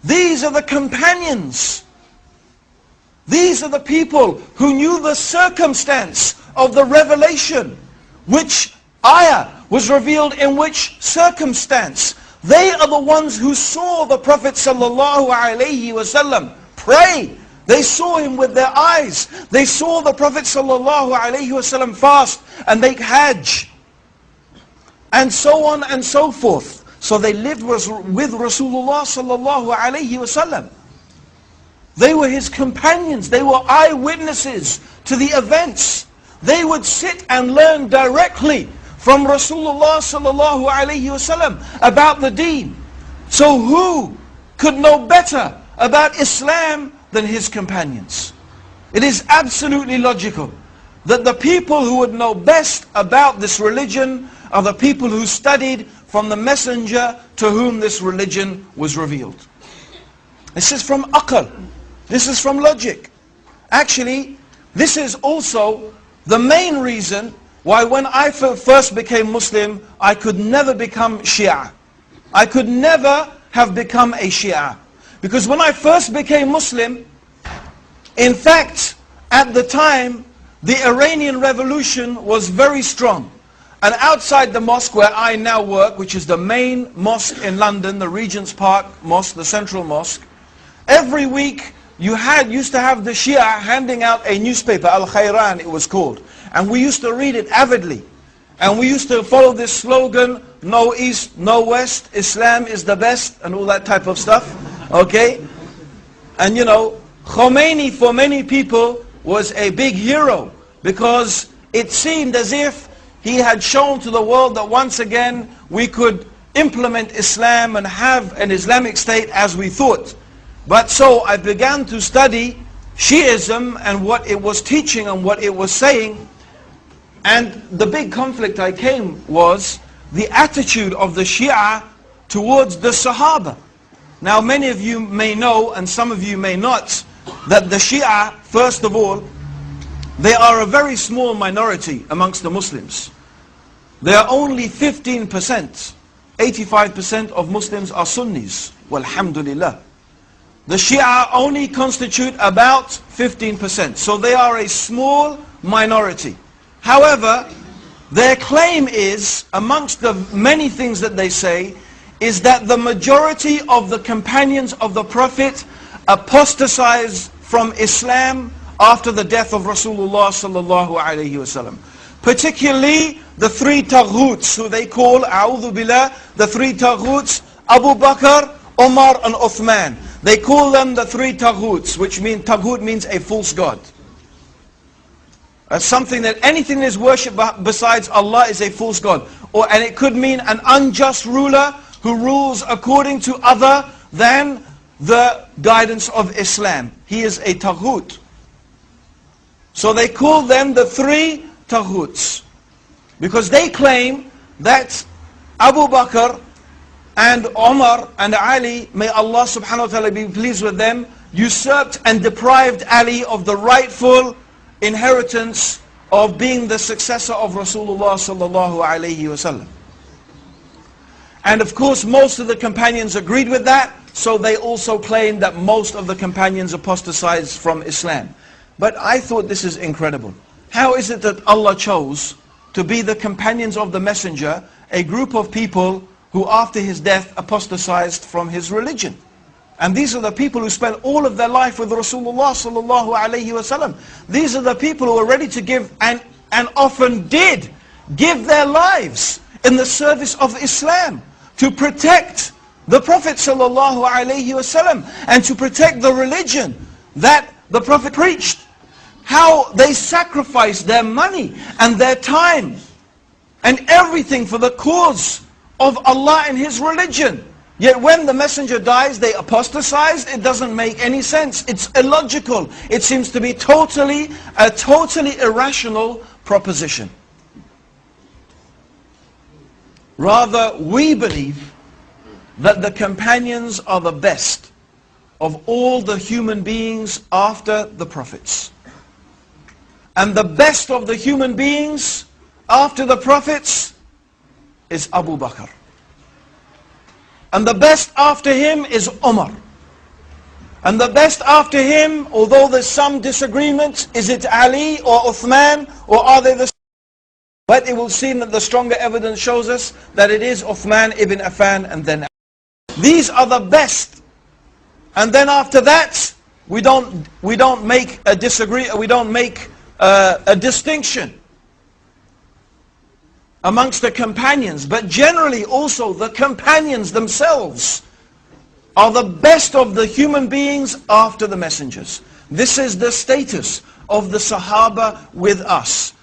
These are the companions. These are the people who knew the circumstance of the revelation. Which ayah was revealed in which circumstance. They are the ones who saw the Prophet ﷺ pray. They saw him with their eyes. They saw the Prophet ﷺ fast and make hajj. And so on and so forth. So they lived with Rasulullah ﷺ. They were his companions. They were eyewitnesses to the events. They would sit and learn directly from Rasulullah ﷺ about the deen. So who could know better about Islam than his companions? It is absolutely logical that the people who would know best about this religion are the people who studied from the messenger to whom this religion was revealed. This is from aql. This is from logic. Actually, this is also the main reason why when I first became Muslim, I could never become Shia. I could never have become a Shia. Because when I first became Muslim, in fact, at the time, the Iranian Revolution was very strong. And outside the mosque where I now work, which is the main mosque in London, the Regent's Park Mosque, the Central Mosque, every week you used to have the Shia handing out a newspaper, Al-Khayran it was called. And we used to read it avidly. And we used to follow this slogan, no East, no West, Islam is the best, and all that type of stuff. Okay? And you know, Khomeini for many people was a big hero, because it seemed as if he had shown to the world that once again we could implement Islam and have an Islamic state as we thought. But so I began to study Shiism and what it was teaching and what it was saying. And the big conflict I came was the attitude of the Shia towards the Sahaba. Now many of you may know, and some of you may not, that the Shia, first of all, they are a very small minority amongst the Muslims. They are only 15%. 85% of Muslims are Sunnis. Walhamdulillah. The Shia only constitute about 15%. So they are a small minority. However, their claim is, amongst the many things that they say, is that the majority of the companions of the Prophet apostatized from Islam after the death of Rasulullah sallallahu alayhi wasallam. Particularly the three taghuts, who they call, a'udhu billah, the three taghuts, Abu Bakr, Umar and Uthman. They call them the three taghuts, which means, taghut means a false god. Something that anything that is worshipped besides Allah is a false god. And it could mean an unjust ruler who rules according to other than the guidance of Islam. He is a taghut. So they call them the three taghuts, because they claim that Abu Bakr and Umar and Ali, may Allah subhanahu wa ta'ala be pleased with them, usurped and deprived Ali of the rightful inheritance of being the successor of Rasulullah sallallahu alayhi wasallam. And of course most of the companions agreed with that, so they also claimed that most of the companions apostatized from Islam. But I thought this is incredible. How is it that Allah chose to be the companions of the messenger, a group of people who after his death apostatized from his religion? And these are the people who spent all of their life with Rasulullah sallallahu alayhi wasallam. These are the people who are ready to give and often did give their lives in the service of Islam to protect the Prophet sallallahu alayhi wasallam and to protect the religion that the Prophet preached. How they sacrificed their money and their time and everything for the cause of Allah and His religion. Yet when the messenger dies, they apostatize. It doesn't make any sense. It's illogical. It seems to be a totally irrational proposition. Rather, we believe that the companions are the best of all the human beings after the prophets. And the best of the human beings after the prophets is Abu Bakr. And the best after him is Umar. And the best after him, although there's some disagreement, is it Ali or Uthman, or are they the... But it will seem that the stronger evidence shows us that it is Uthman ibn Affan and then Ali. These are the best. And then after that, we don't make a distinction amongst the companions, but generally also the companions themselves are the best of the human beings after the messengers. This is the status of the Sahaba with us.